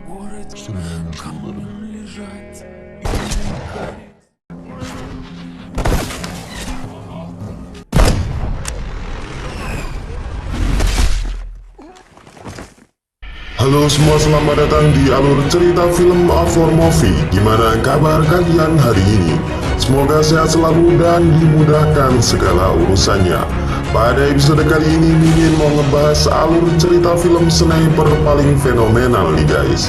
Halo semua, selamat datang di alur cerita film Outlaw Movie. Gimana kabar kalian hari ini? Semoga sehat selalu dan dimudahkan segala urusannya. Pada episode kali ini Mimin mau ngebahas alur cerita film sniper paling fenomenal nih guys.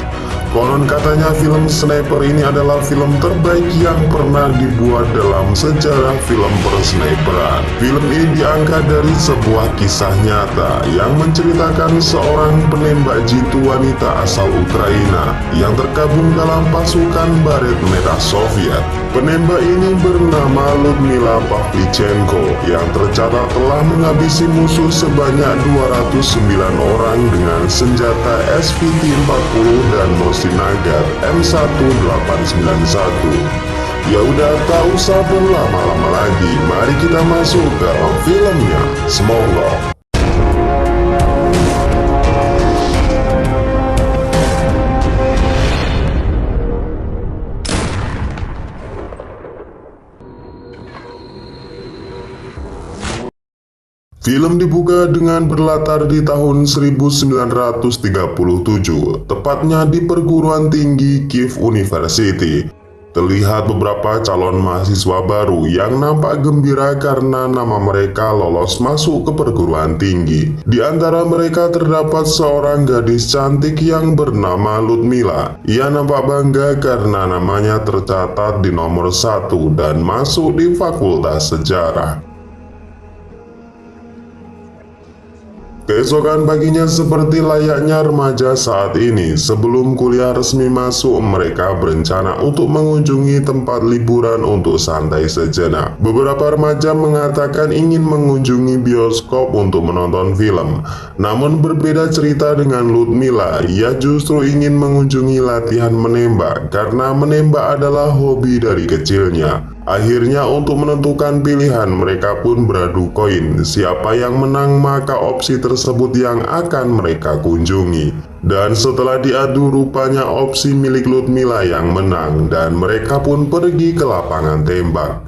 Konon katanya film sniper ini adalah film terbaik yang pernah dibuat dalam sejarah film persniperan. Film ini diangkat dari sebuah kisah nyata yang menceritakan seorang penembak jitu wanita asal Ukraina yang tergabung dalam pasukan Baret Merah Soviet. Penembak ini bernama Ludmila Pavlichenko yang tercatat telah menghabisi musuh sebanyak 209 orang dengan senjata SVT-40 dan Mosin-Nagant M1891. Ya udah, tak usah berlama-lama lagi, mari kita masuk dalam filmnya. Semoga. Film dibuka dengan berlatar di tahun 1937, tepatnya di perguruan tinggi Kiev University. Terlihat beberapa calon mahasiswa baru yang nampak gembira karena nama mereka lolos masuk ke perguruan tinggi. Di antara mereka terdapat seorang gadis cantik yang bernama Ludmila. Ia nampak bangga karena namanya tercatat di nomor 1 dan masuk di Fakultas Sejarah. Keesokan paginya seperti layaknya remaja saat ini, sebelum kuliah resmi masuk, mereka berencana untuk mengunjungi tempat liburan untuk santai sejenak. Beberapa remaja mengatakan ingin mengunjungi bioskop untuk menonton film. Namun berbeda cerita dengan Ludmila, ia justru ingin mengunjungi latihan menembak karena menembak adalah hobi dari kecilnya. Akhirnya untuk menentukan pilihan mereka pun beradu koin. Siapa yang menang maka opsi tersebut yang akan mereka kunjungi. Dan setelah diadu rupanya opsi milik Ludmila yang menang dan mereka pun pergi ke lapangan tembak.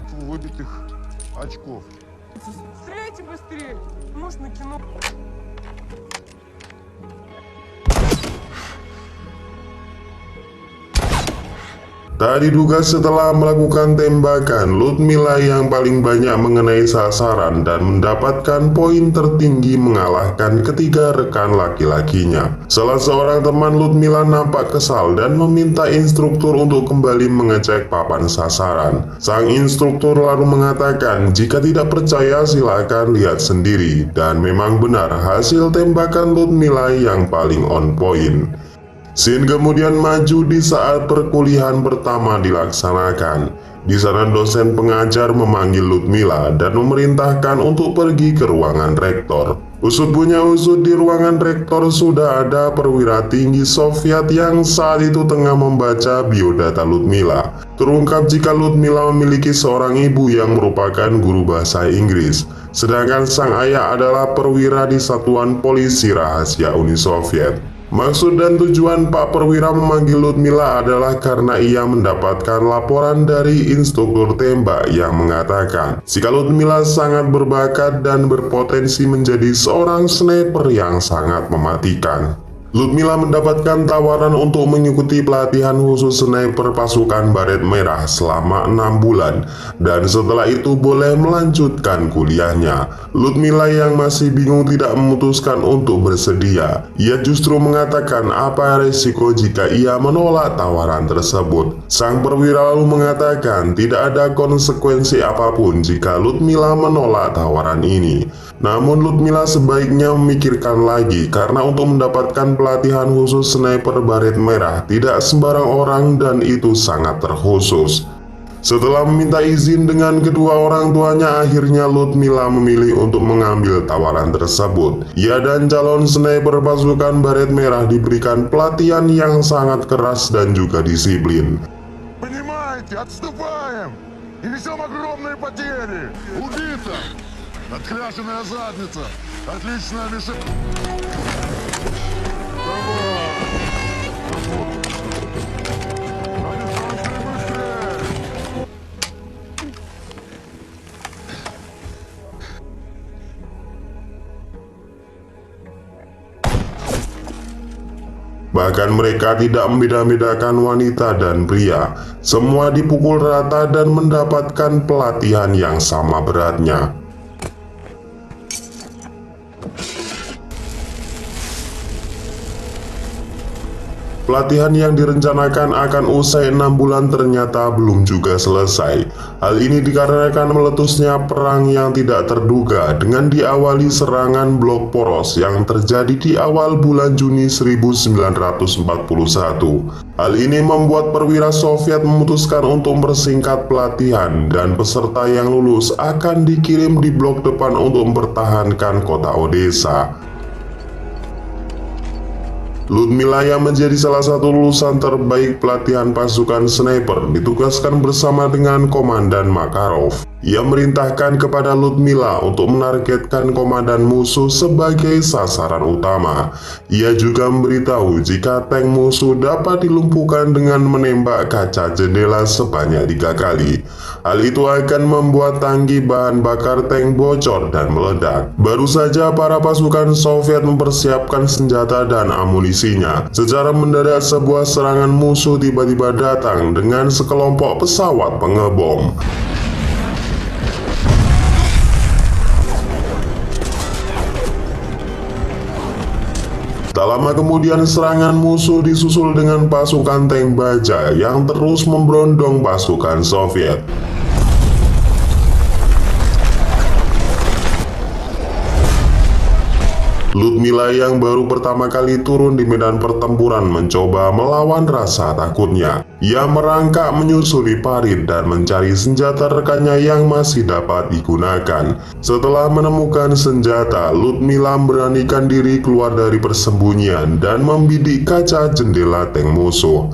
Tak diduga setelah melakukan tembakan, Ludmila yang paling banyak mengenai sasaran dan mendapatkan poin tertinggi mengalahkan ketiga rekan laki-lakinya. Salah seorang teman Ludmila nampak kesal dan meminta instruktur untuk kembali mengecek papan sasaran. Sang instruktur lalu mengatakan jika tidak percaya silakan lihat sendiri, dan memang benar hasil tembakan Ludmila yang paling on point. Scene kemudian maju di saat perkuliahan pertama dilaksanakan. Di sana dosen pengajar memanggil Ludmila dan memerintahkan untuk pergi ke ruangan rektor. Usut punya usut, di ruangan rektor sudah ada perwira tinggi Soviet yang saat itu tengah membaca biodata Ludmila. Terungkap jika Ludmila memiliki seorang ibu yang merupakan guru bahasa Inggris, sedangkan sang ayah adalah perwira di Satuan Polisi Rahasia Uni Soviet. Maksud dan tujuan Pak Perwira memanggil Ludmila adalah karena ia mendapatkan laporan dari instruktur tembak yang mengatakan jika Ludmila sangat berbakat dan berpotensi menjadi seorang sniper yang sangat mematikan. Ludmila mendapatkan tawaran untuk mengikuti pelatihan khusus sniper pasukan Baret Merah selama 6 bulan dan setelah itu boleh melanjutkan kuliahnya. Ludmila yang masih bingung tidak memutuskan untuk bersedia. Ia justru mengatakan apa resiko jika ia menolak tawaran tersebut. Sang perwira lalu mengatakan tidak ada konsekuensi apapun jika Ludmila menolak tawaran ini. Namun Ludmila sebaiknya memikirkan lagi karena untuk mendapatkan pelatihan khusus sniper Baret Merah tidak sembarang orang dan itu sangat terkhusus. Setelah meminta izin dengan kedua orang tuanya, akhirnya Ludmila memilih untuk mengambil tawaran tersebut. Ia dan calon sniper pasukan Baret Merah diberikan pelatihan yang sangat keras dan juga disiplin. Понимаете, отступаем! И несем огромные потери! Убито! Открашенная задница! Отличная мишень! Давай! Bahkan mereka tidak membeda-bedakan wanita dan pria. Semua dipukul rata dan mendapatkan pelatihan yang sama beratnya. Pelatihan yang direncanakan akan usai 6 bulan ternyata belum juga selesai. Hal ini dikarenakan meletusnya perang yang tidak terduga dengan diawali serangan blok poros yang terjadi di awal bulan Juni 1941. Hal ini membuat perwira Soviet memutuskan untuk mempersingkat pelatihan dan peserta yang lulus akan dikirim di blok depan untuk mempertahankan kota Odessa. Ludmila yang menjadi salah satu lulusan terbaik pelatihan pasukan sniper ditugaskan bersama dengan Komandan Makarov. Ia merintahkan kepada Ludmila untuk menargetkan komandan musuh sebagai sasaran utama. Ia juga memberitahu jika tank musuh dapat dilumpuhkan dengan menembak kaca jendela sebanyak 3 kali. Hal itu akan membuat tangki bahan bakar tank bocor dan meledak. Baru saja para pasukan Soviet mempersiapkan senjata dan amunisinya. Secara mendadak sebuah serangan musuh tiba-tiba datang dengan sekelompok pesawat pengebom. Tak lama kemudian serangan musuh disusul dengan pasukan tank baja yang terus memberondong pasukan Soviet. Ludmila yang baru pertama kali turun di medan pertempuran mencoba melawan rasa takutnya. Ia merangkak menyusuri parit dan mencari senjata rekannya yang masih dapat digunakan. Setelah menemukan senjata, Ludmila memberanikan diri keluar dari persembunyian dan membidik kaca jendela tank musuh.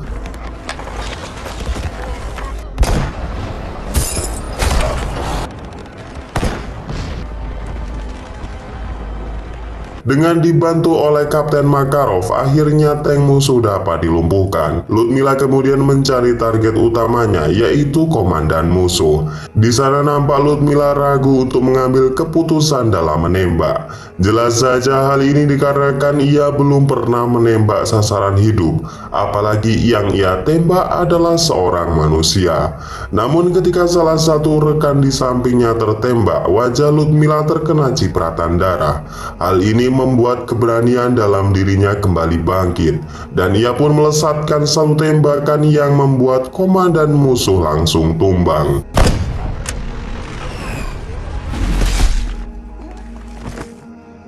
Dengan dibantu oleh Kapten Makarov, akhirnya tank musuh dapat dilumpuhkan. Ludmila kemudian mencari target utamanya, yaitu komandan musuh. Di sana nampak Ludmila ragu untuk mengambil keputusan dalam menembak. Jelas saja hal ini dikarenakan ia belum pernah menembak sasaran hidup, apalagi yang ia tembak adalah seorang manusia. Namun ketika salah satu rekan di sampingnya tertembak, wajah Ludmila terkena cipratan darah. Hal ini membuat keberanian dalam dirinya kembali bangkit, dan ia pun melesatkan satu tembakan yang membuat komandan musuh langsung tumbang.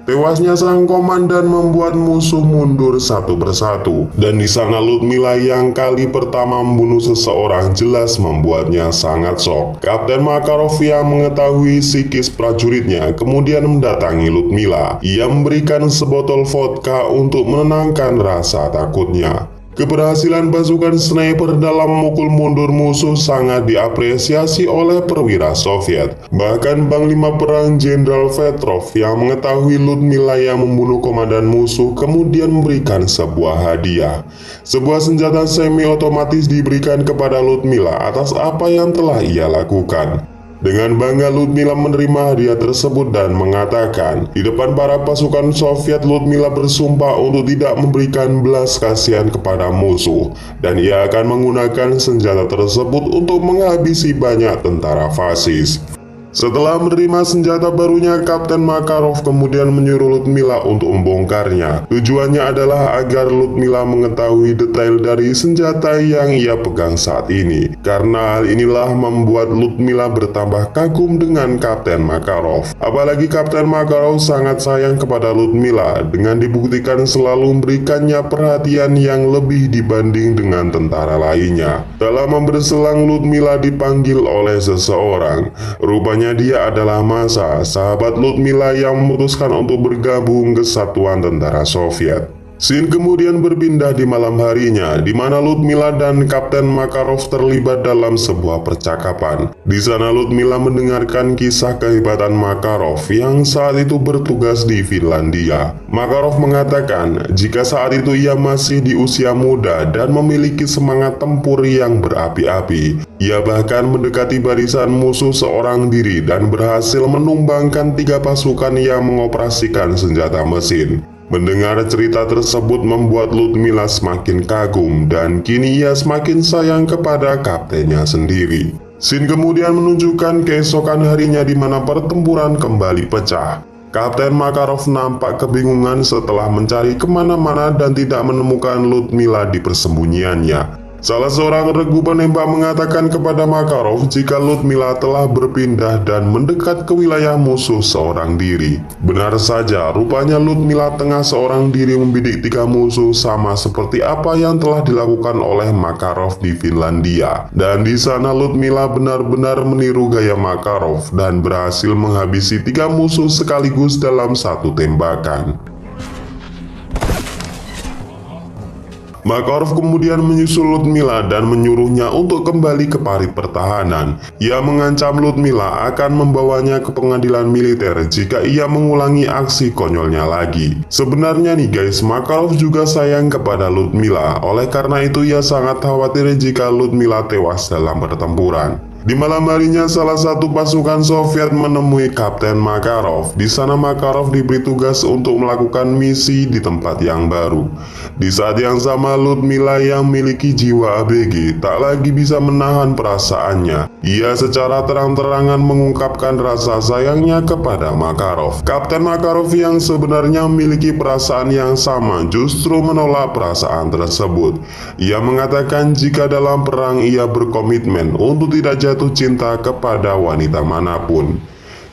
Tewasnya sang komandan membuat musuh mundur satu persatu, dan di sana Ludmila yang kali pertama membunuh seseorang jelas membuatnya sangat shock. Kapten Makarov yang mengetahui psikis prajuritnya kemudian mendatangi Ludmila. Ia memberikan sebotol vodka untuk menenangkan rasa takutnya. Keberhasilan pasukan sniper dalam memukul mundur musuh sangat diapresiasi oleh perwira Soviet. Bahkan Panglima Perang Jenderal Petrov yang mengetahui Ludmila yang membunuh komandan musuh kemudian memberikan sebuah hadiah. Sebuah senjata semi-otomatis diberikan kepada Ludmila atas apa yang telah ia lakukan. Dengan bangga Ludmila menerima hadiah tersebut dan mengatakan, di depan para pasukan Soviet Ludmila bersumpah untuk tidak memberikan belas kasihan kepada musuh, dan ia akan menggunakan senjata tersebut untuk menghabisi banyak tentara fasis. Setelah menerima senjata barunya, Kapten Makarov kemudian menyuruh Ludmila untuk membongkarnya. Tujuannya adalah agar Ludmila mengetahui detail dari senjata yang ia pegang saat ini. Karena hal inilah membuat Ludmila bertambah kagum dengan Kapten Makarov. Apalagi Kapten Makarov sangat sayang kepada Ludmila dengan dibuktikan selalu memberikannya perhatian yang lebih dibanding dengan tentara lainnya. Tak lama berselang Ludmila dipanggil oleh seseorang. Rupanya dia adalah Masa, sahabat Ludmila yang memutuskan untuk bergabung ke satuan tentara Soviet. Scene kemudian berpindah di malam harinya, di mana Ludmila dan Kapten Makarov terlibat dalam sebuah percakapan. Di sana Ludmila mendengarkan kisah kehebatan Makarov yang saat itu bertugas di Finlandia. Makarov mengatakan jika saat itu ia masih di usia muda dan memiliki semangat tempur yang berapi-api. Ia bahkan mendekati barisan musuh seorang diri dan berhasil menumbangkan 3 pasukan yang mengoperasikan senjata mesin. Mendengar cerita tersebut membuat Ludmila semakin kagum dan kini ia semakin sayang kepada kaptennya sendiri. Scene kemudian menunjukkan keesokan harinya di mana pertempuran kembali pecah. Kapten Makarov nampak kebingungan setelah mencari kemana-mana dan tidak menemukan Ludmila di persembunyiannya. Salah seorang regu penembak mengatakan kepada Makarov jika Ludmila telah berpindah dan mendekat ke wilayah musuh seorang diri. Benar saja, rupanya Ludmila tengah seorang diri membidik 3 musuh sama seperti apa yang telah dilakukan oleh Makarov di Finlandia. Dan di sana Ludmila benar-benar meniru gaya Makarov dan berhasil menghabisi 3 musuh sekaligus dalam satu tembakan. Makarov kemudian menyusul Ludmila dan menyuruhnya untuk kembali ke parit pertahanan. Ia mengancam Ludmila akan membawanya ke pengadilan militer jika ia mengulangi aksi konyolnya lagi. Sebenarnya nih guys, Makarov juga sayang kepada Ludmila. Oleh karena itu ia sangat khawatir jika Ludmila tewas dalam pertempuran. Di malam harinya, salah satu pasukan Soviet menemui Kapten Makarov. Di sana Makarov diberi tugas untuk melakukan misi di tempat yang baru. Di saat yang sama, Ludmila yang memiliki jiwa ABG tak lagi bisa menahan perasaannya. Ia secara terang-terangan mengungkapkan rasa sayangnya kepada Makarov. Kapten Makarov yang sebenarnya memiliki perasaan yang sama justru menolak perasaan tersebut. Ia mengatakan jika dalam perang ia berkomitmen untuk tidak jatuh cinta kepada wanita manapun.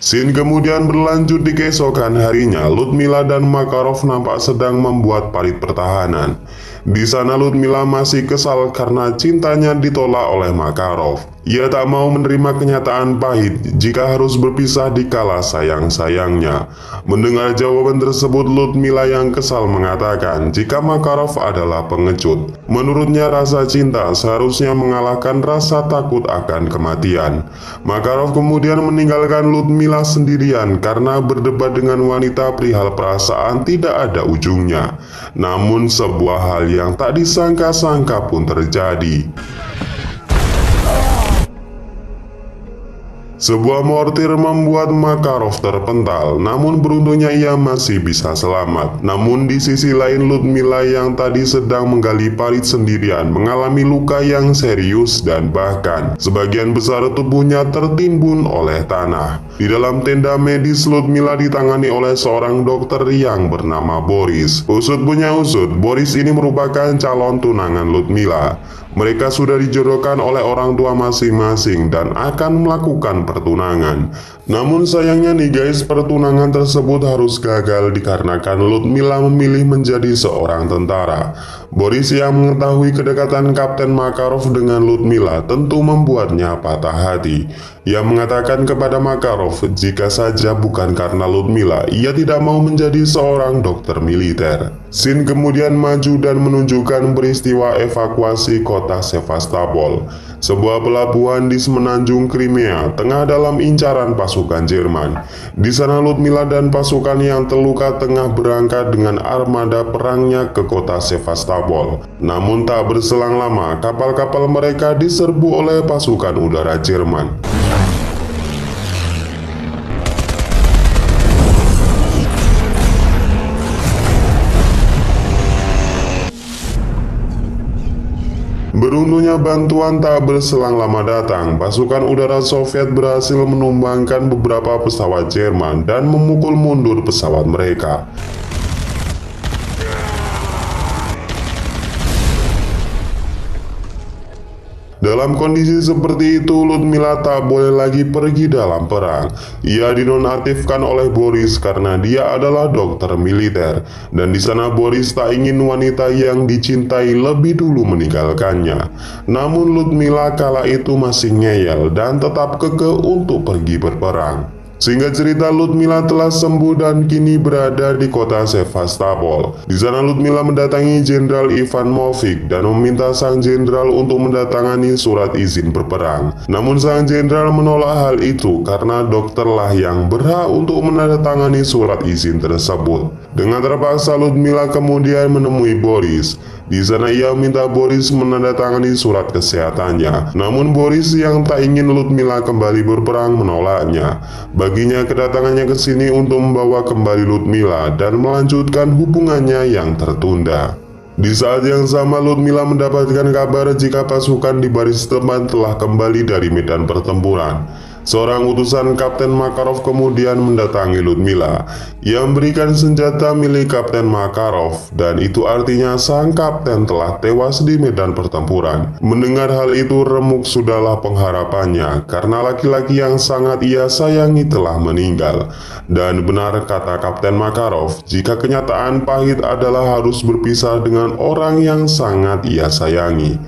Scene kemudian berlanjut di keesokan harinya. Ludmila dan Makarov nampak sedang membuat parit pertahanan. Di sana Ludmila masih kesal karena cintanya ditolak oleh Makarov. Ia tak mau menerima kenyataan pahit jika harus berpisah di kala sayang-sayangnya. Mendengar jawaban tersebut, Ludmila yang kesal mengatakan jika Makarov adalah pengecut. Menurutnya rasa cinta seharusnya mengalahkan rasa takut akan kematian. Makarov kemudian meninggalkan Ludmila sendirian karena berdebat dengan wanita perihal perasaan tidak ada ujungnya. Namun sebuah hal yang tak disangka-sangka pun terjadi. Sebuah mortir membuat Makarov terpental, namun beruntungnya ia masih bisa selamat. Namun di sisi lain, Ludmila yang tadi sedang menggali parit sendirian mengalami luka yang serius dan bahkan sebagian besar tubuhnya tertimbun oleh tanah. Di dalam tenda medis, Ludmila ditangani oleh seorang dokter yang bernama Boris. Usut punya usut, Boris ini merupakan calon tunangan Ludmila. Mereka sudah dijodohkan oleh orang tua masing-masing dan akan melakukan pertunangan. Namun sayangnya nih guys, pertunangan tersebut harus gagal dikarenakan Ludmila memilih menjadi seorang tentara. Boris yang mengetahui kedekatan Kapten Makarov dengan Ludmila tentu membuatnya patah hati. Ia mengatakan kepada Makarov jika saja bukan karena Ludmila, ia tidak mau menjadi seorang dokter militer. Scene kemudian maju dan menunjukkan peristiwa evakuasi kota Sevastopol, sebuah pelabuhan di semenanjung Crimea, tengah dalam incaran pasukan Jerman. Di sana Ludmila dan pasukan yang terluka tengah berangkat dengan armada perangnya ke kota Sevastopol. Namun tak berselang lama, kapal-kapal mereka diserbu oleh pasukan udara Jerman. Beruntungnya bantuan tak berselang lama datang. Pasukan udara Soviet berhasil menumbangkan beberapa pesawat Jerman dan memukul mundur pesawat mereka. Dalam kondisi seperti itu, Ludmila tak boleh lagi pergi dalam perang. Ia dinonaktifkan oleh Boris karena dia adalah dokter militer, dan di sana Boris tak ingin wanita yang dicintai lebih dulu meninggalkannya. Namun Ludmila kala itu masih ngeyel dan tetap kekeh untuk pergi berperang. Singkat cerita, Ludmila telah sembuh dan kini berada di kota Sevastopol. Di sana Ludmila mendatangi Jenderal Ivanovich dan meminta sang jenderal untuk mendatangani surat izin berperang. Namun sang jenderal menolak hal itu karena dokterlah yang berhak untuk menandatangani surat izin tersebut. Dengan terpaksa Ludmila kemudian menemui Boris. Di sana ia minta Boris menandatangani surat kesehatannya. Namun Boris yang tak ingin Ludmila kembali berperang menolaknya. Bagi Baginya kedatangannya ke sini untuk membawa kembali Ludmila dan melanjutkan hubungannya yang tertunda. Di saat yang sama Ludmila mendapatkan kabar jika pasukan di baris depan telah kembali dari medan pertempuran. Seorang utusan Kapten Makarov kemudian mendatangi Ludmila yang memberikan senjata milik Kapten Makarov, dan itu artinya sang kapten telah tewas di medan pertempuran. Mendengar hal itu, remuk sudahlah pengharapannya karena laki-laki yang sangat ia sayangi telah meninggal. Dan benar kata Kapten Makarov, jika kenyataan pahit adalah harus berpisah dengan orang yang sangat ia sayangi.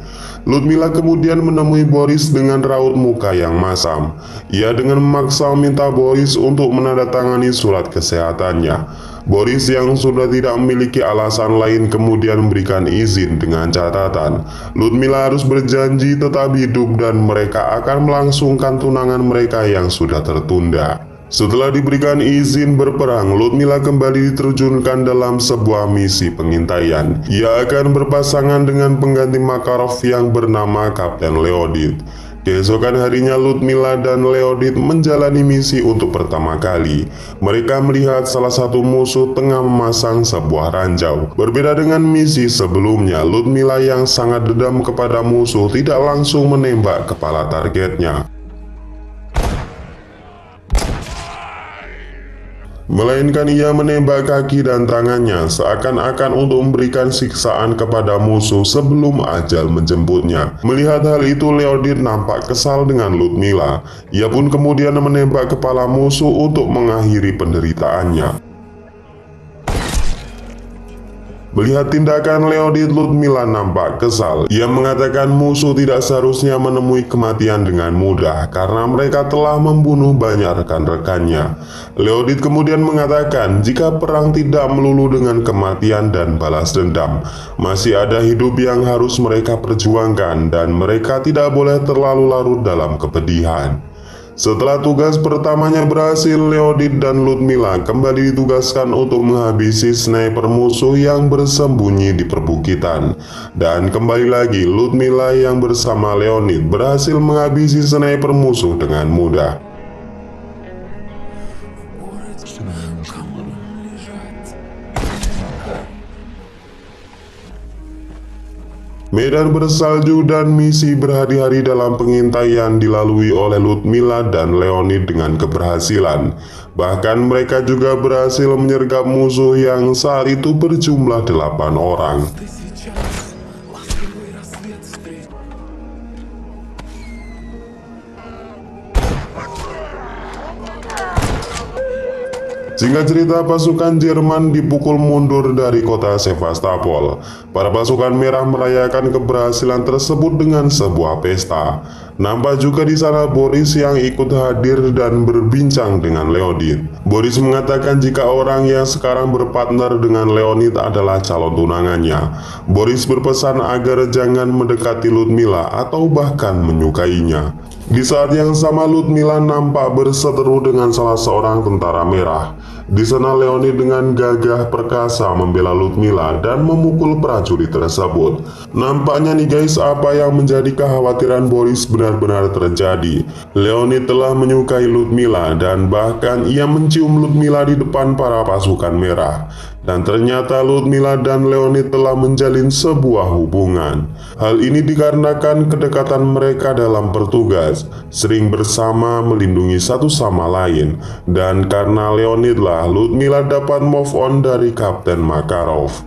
Ludmila kemudian menemui Boris dengan raut muka yang masam. Ia dengan memaksa meminta Boris untuk menandatangani surat kesehatannya. Boris yang sudah tidak memiliki alasan lain kemudian memberikan izin dengan catatan Ludmila harus berjanji tetap hidup dan mereka akan melangsungkan tunangan mereka yang sudah tertunda. Setelah diberikan izin berperang, Ludmila kembali diterjunkan dalam sebuah misi pengintaian. Ia akan berpasangan dengan pengganti Makarov yang bernama Kapten Leonid. Keesokan harinya Ludmila dan Leonid menjalani misi untuk pertama kali. Mereka melihat salah satu musuh tengah memasang sebuah ranjau. Berbeda dengan misi sebelumnya, Ludmila yang sangat dendam kepada musuh tidak langsung menembak kepala targetnya, melainkan ia menembak kaki dan tangannya seakan-akan untuk memberikan siksaan kepada musuh sebelum ajal menjemputnya. Melihat hal itu, Leonid nampak kesal dengan Ludmila. Ia pun kemudian menembak kepala musuh untuk mengakhiri penderitaannya. Melihat tindakan Leonid, Ludmila nampak kesal. Ia mengatakan musuh tidak seharusnya menemui kematian dengan mudah karena mereka telah membunuh banyak rekan-rekannya. Leonid kemudian mengatakan jika perang tidak melulu dengan kematian dan balas dendam, masih ada hidup yang harus mereka perjuangkan dan mereka tidak boleh terlalu larut dalam kepedihan. Setelah tugas pertamanya berhasil, Leonid dan Ludmila kembali ditugaskan untuk menghabisi sniper musuh yang bersembunyi di perbukitan. Dan kembali lagi, Ludmila yang bersama Leonid berhasil menghabisi sniper musuh dengan mudah. Medan bersalju dan misi berhari-hari dalam pengintaian dilalui oleh Ludmila dan Leonid dengan keberhasilan. Bahkan mereka juga berhasil menyergap musuh yang saat itu berjumlah 8 orang. Singkat cerita, pasukan Jerman dipukul mundur dari kota Sevastopol. Para pasukan merah merayakan keberhasilan tersebut dengan sebuah pesta. Nampak juga di sana Boris yang ikut hadir dan berbincang dengan Leonid. Boris mengatakan jika orang yang sekarang berpartner dengan Leonid adalah calon tunangannya. Boris berpesan agar jangan mendekati Ludmila atau bahkan menyukainya. Di saat yang sama, Ludmila nampak berseteru dengan salah seorang tentara merah. Di sana Leonid dengan gagah perkasa membela Ludmila dan memukul prajurit tersebut. Nampaknya nih guys, apa yang menjadi kekhawatiran Boris benar-benar terjadi. Leonid telah menyukai Ludmila dan bahkan ia mencium Ludmila di depan para pasukan merah. Dan ternyata Ludmila dan Leonid telah menjalin sebuah hubungan. Hal ini dikarenakan kedekatan mereka dalam bertugas, sering bersama melindungi satu sama lain. Dan karena Leonid lah Ludmila dapat move on dari Kapten Makarov.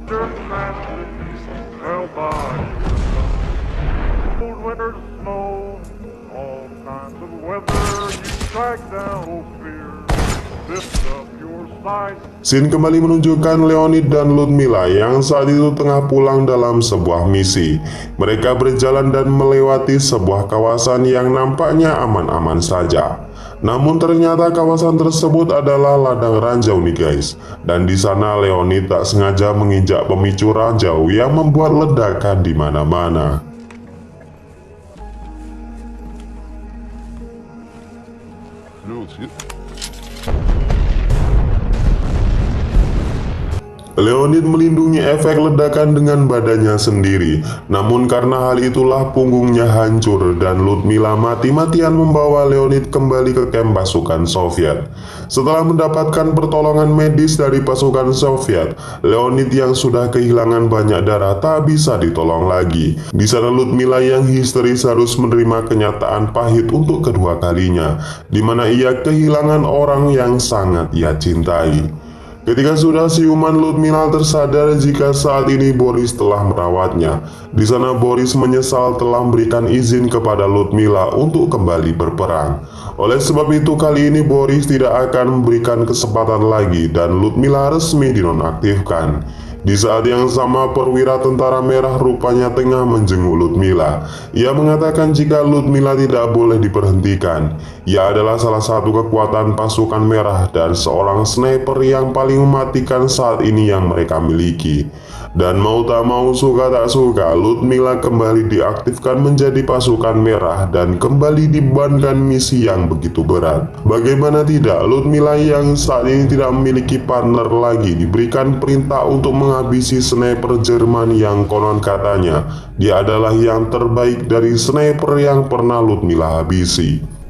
Scene kembali menunjukkan Leonid dan Ludmila yang saat itu tengah pulang dalam sebuah misi. Mereka berjalan dan melewati sebuah kawasan yang nampaknya aman-aman saja. Namun ternyata kawasan tersebut adalah ladang ranjau nih guys. Dan di sana Leonid tak sengaja menginjak pemicu ranjau yang membuat ledakan di mana-mana. Leonid melindungi efek ledakan dengan badannya sendiri. Namun karena hal itulah punggungnya hancur dan Ludmila mati-matian membawa Leonid kembali ke kamp pasukan Soviet. Setelah mendapatkan pertolongan medis dari pasukan Soviet, Leonid yang sudah kehilangan banyak darah tak bisa ditolong lagi. Di sana Ludmila yang histeris harus menerima kenyataan pahit untuk kedua kalinya, di mana ia kehilangan orang yang sangat ia cintai. Ketika sudah siuman, Ludmila tersadar jika saat ini Boris telah merawatnya. Di sana Boris menyesal telah memberikan izin kepada Ludmila untuk kembali berperang. Oleh sebab itu kali ini Boris tidak akan memberikan kesempatan lagi dan Ludmila resmi dinonaktifkan. Di saat yang sama perwira tentara merah rupanya tengah menjenguk Ludmila. Ia mengatakan jika Ludmila tidak boleh diberhentikan. Ia adalah salah satu kekuatan pasukan merah dan seorang sniper yang paling mematikan saat ini yang mereka miliki. Dan mau tak mau, suka tak suka, Ludmila kembali diaktifkan menjadi pasukan merah dan kembali dibebankan misi yang begitu berat. Bagaimana tidak, Ludmila yang saat ini tidak memiliki partner lagi diberikan perintah untuk menghabisi sniper Jerman yang konon katanya dia adalah yang terbaik dari sniper yang pernah Ludmila habisi.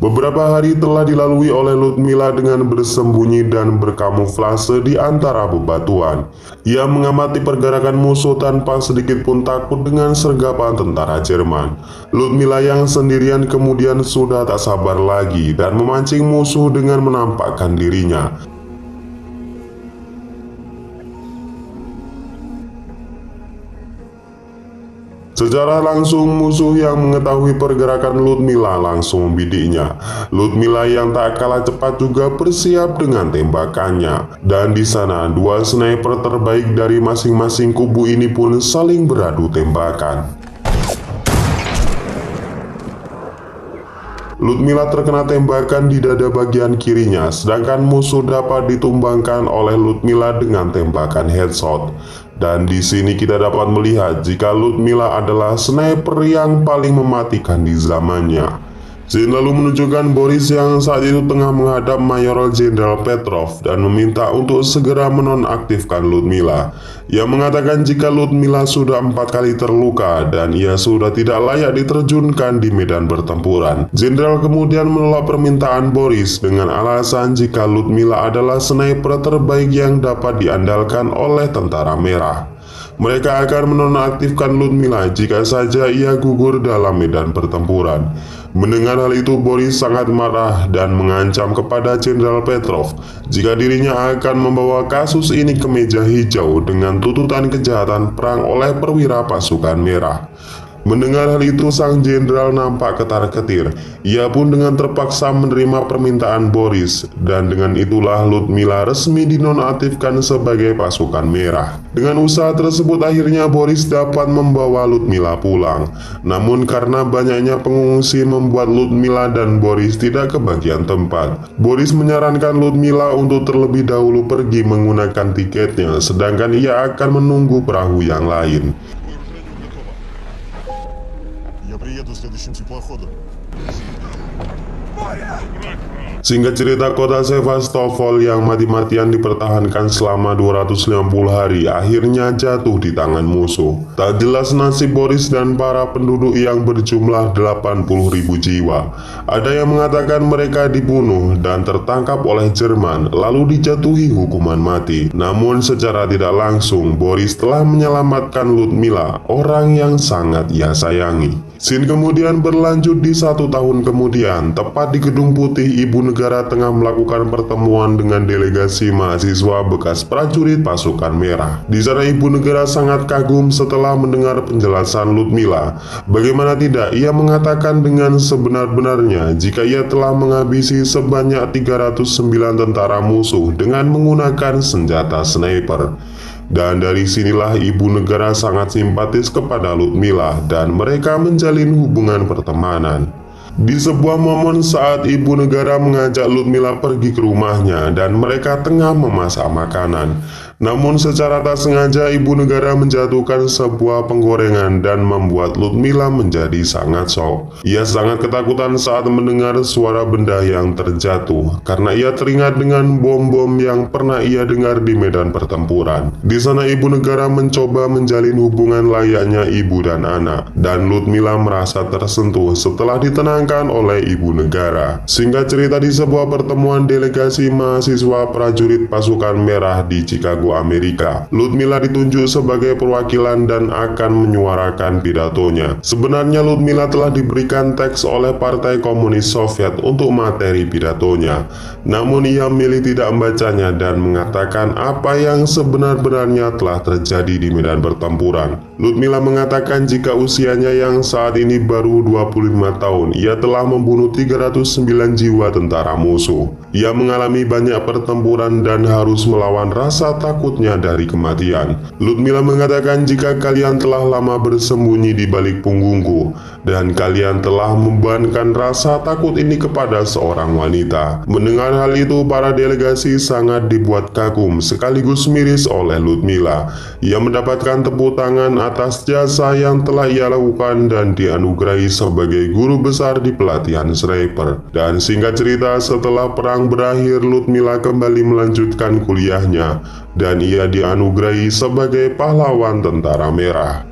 Beberapa hari telah dilalui oleh Ludmila dengan bersembunyi dan berkamuflase di antara bebatuan. Ia mengamati pergerakan musuh tanpa sedikit pun takut dengan sergapan tentara Jerman. Ludmila yang sendirian kemudian sudah tak sabar lagi dan memancing musuh dengan menampakkan dirinya. Secara langsung musuh yang mengetahui pergerakan Ludmila langsung membidiknya. Ludmila yang tak kalah cepat juga bersiap dengan tembakannya. Dan di sana dua sniper terbaik dari masing-masing kubu ini pun saling beradu tembakan. Ludmila terkena tembakan di dada bagian kirinya, sedangkan musuh dapat ditumbangkan oleh Ludmila dengan tembakan headshot. Dan di sini kita dapat melihat jika Ludmila adalah sniper yang paling mematikan di zamannya. Scene lalu menunjukkan Boris yang saat itu tengah menghadap Mayor Jenderal Petrov dan meminta untuk segera menonaktifkan Ludmila. Ia mengatakan jika Ludmila sudah 4 kali terluka dan ia sudah tidak layak diterjunkan di medan pertempuran. Jenderal kemudian menolak permintaan Boris dengan alasan jika Ludmila adalah sniper terbaik yang dapat diandalkan oleh tentara merah. Mereka akan menonaktifkan Ludmila jika saja ia gugur dalam medan pertempuran. Mendengar hal itu, Boris sangat marah dan mengancam kepada Jenderal Petrov jika dirinya akan membawa kasus ini ke meja hijau dengan tuntutan kejahatan perang oleh perwira pasukan merah. Mendengar hal itu, sang jenderal nampak ketar-ketir. Ia pun dengan terpaksa menerima permintaan Boris, dan dengan itulah Ludmila resmi dinonaktifkan sebagai pasukan merah. Dengan usaha tersebut akhirnya Boris dapat membawa Ludmila pulang. Namun karena banyaknya pengungsi membuat Ludmila dan Boris tidak kebagian tempat. Boris menyarankan Ludmila untuk terlebih dahulu pergi menggunakan tiketnya, sedangkan ia akan menunggu perahu yang lain. Я приеду следующим теплоходом. Singkat cerita, kota Sevastopol yang mati-matian dipertahankan selama 250 hari akhirnya jatuh di tangan musuh. Tak jelas nasib Boris dan para penduduk yang berjumlah 80.000 jiwa. Ada yang mengatakan mereka dibunuh dan tertangkap oleh Jerman lalu dijatuhi hukuman mati. Namun secara tidak langsung Boris telah menyelamatkan Ludmila, orang yang sangat ia sayangi. Scene kemudian berlanjut di 1 tahun kemudian, tepat di Gedung Putih, Ibu Negara tengah melakukan pertemuan dengan delegasi mahasiswa bekas prajurit pasukan merah. Di sana Ibu Negara sangat kagum setelah mendengar penjelasan Ludmila. Bagaimana tidak, ia mengatakan dengan sebenar-benarnya jika ia telah menghabisi sebanyak 309 tentara musuh dengan menggunakan senjata sniper. Dan dari sinilah Ibu Negara sangat simpatis kepada Ludmila dan mereka menjalin hubungan pertemanan. Di sebuah momen saat ibu negara mengajak Ludmilla pergi ke rumahnya dan mereka tengah memasak makanan. Namun secara tak sengaja ibu negara menjatuhkan sebuah penggorengan dan membuat Ludmilla menjadi sangat shock. Ia sangat ketakutan saat mendengar suara benda yang terjatuh karena ia teringat dengan bom-bom yang pernah ia dengar di medan pertempuran. Di sana ibu negara mencoba menjalin hubungan layaknya ibu dan anak, dan Ludmilla merasa tersentuh setelah ditenangkan oleh ibu negara. Singkat cerita, di sebuah pertemuan delegasi mahasiswa prajurit pasukan merah di Chicago, Amerika, Ludmilla ditunjuk sebagai perwakilan dan akan menyuarakan pidatonya. Sebenarnya Ludmilla telah diberikan teks oleh Partai Komunis Soviet untuk materi pidatonya, namun ia memilih tidak membacanya dan mengatakan apa yang sebenar-benarnya telah terjadi di medan pertempuran. Ludmilla mengatakan jika usianya yang saat ini baru 25 tahun, ia telah membunuh 309 jiwa tentara musuh. Ia mengalami banyak pertempuran dan harus melawan rasa takutnya dari kematian. Ludmilla mengatakan jika kalian telah lama bersembunyi di balik punggungku dan kalian telah membebankan rasa takut ini kepada seorang wanita. Mendengar hal itu, para delegasi sangat dibuat kagum sekaligus miris oleh Ludmilla. Ia mendapatkan tepuk tangan atas jasa yang telah ia lakukan dan dianugerahi sebagai guru besar di pelatihan sniper. Dan singkat cerita, setelah perang berakhir, Ludmilla kembali melanjutkan kuliahnya dan ia dianugerahi sebagai pahlawan tentara merah.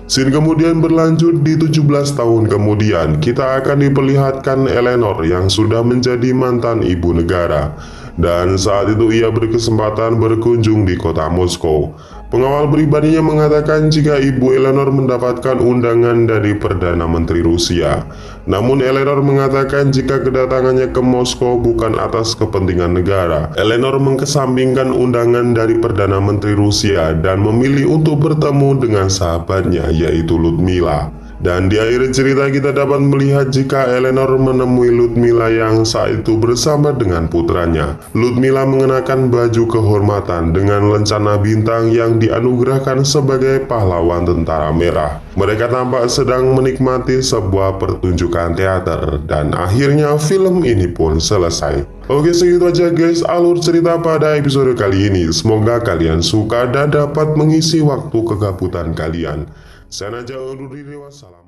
Scene kemudian berlanjut di 17 tahun kemudian, kita akan diperlihatkan Eleanor yang sudah menjadi mantan ibu negara. Dan saat itu ia berkesempatan berkunjung di kota Moskow. Pengawal pribadinya mengatakan jika ibu Eleanor mendapatkan undangan dari Perdana Menteri Rusia. Namun Eleanor mengatakan jika kedatangannya ke Moskow bukan atas kepentingan negara. Eleanor mengesampingkan undangan dari Perdana Menteri Rusia dan memilih untuk bertemu dengan sahabatnya yaitu Ludmilla. Dan di akhir cerita kita dapat melihat jika Eleanor menemui Ludmilla yang saat itu bersama dengan putranya. Ludmilla mengenakan baju kehormatan dengan lencana bintang yang dianugerahkan sebagai pahlawan tentara merah. Mereka tampak sedang menikmati sebuah pertunjukan teater dan akhirnya film ini pun selesai. Oke, segitu aja guys alur cerita pada episode kali ini. Semoga kalian suka dan dapat mengisi waktu kegabutan kalian. Saya Naja undur diri, wassalam.